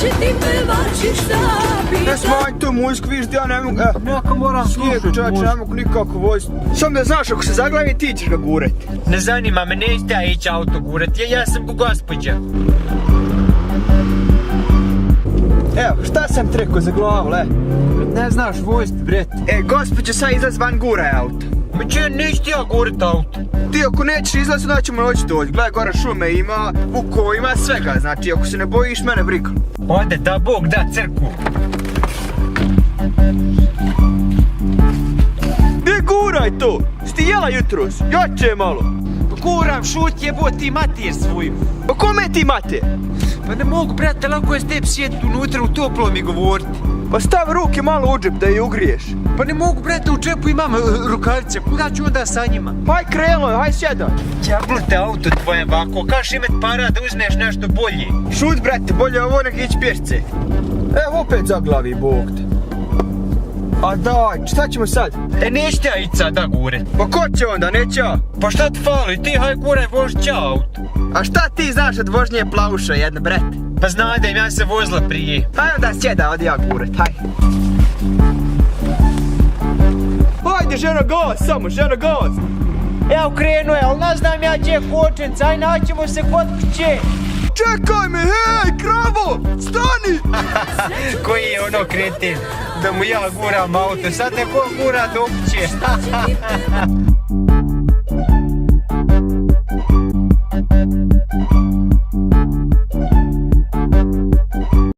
će ti pevači šta pita. Ne smanj tu muziku, viš da ja ne mogu, Neko moram slijep slušati čovječ, ne mogu nikako voziti. Samo da znaš, ako se zaglavi ti ćeš ga gurati. Ne zanima me, nećete ja ići auto gurat, ja sam gospođa. Evo, šta sam ti rekao za glavu, le? Ne znaš voziti, bret. Gospođo, sad izlaz van, guraj auto. Ma če, nećete ja gurat auto. Ti ako nećeš izlaz, onda ćemo noći doći. Gledaj, gore šume ima, vukova ima svega, znači ako se ne bojiš, mene briga. Ode, da Bog da crkvu. Ne guraj to! Sti jela jutros? Jače malo! Guram, šut jebo ti mater svoju. Pa kome ti mate? Pa ne mogu, brate, lako je s tebi sjediti unutra u toplo mi govoriti. Pa stavi ruke malo u džep da je ugriješ. Pa ne mogu, brate, u džepu imam rukavice, kuda ću onda sa njima? Haj krelo, haj sjedaj. Jeblo te auto tvoje vako, kaš imet para da uzmeš nešto bolje. Šut, brate, bolje ovo nek ići pješce. Evo opet zaglavi, Bog te. A daj, šta ćemo sad? Nećete ja ići sad da gurat. Pa ko će onda, neće ja? Pa šta ti fali, ti haj guraj vožit će auto. A šta ti znaš od vožnje plavuša jedna, brate? Pa znadem, ja se vozila prije. Haj onda sjeda, odi ja gurat, haj. Hajde, ženo, gas, samo, ženo, gas. Evo krenuo je, ali ne znam ja gdje je kočenca, aj naćemo se kod kuće. Čekaj me, hej, kravo, stani! Koji je ono kreten, da mu ja guram auto, sad neko gura do kuće.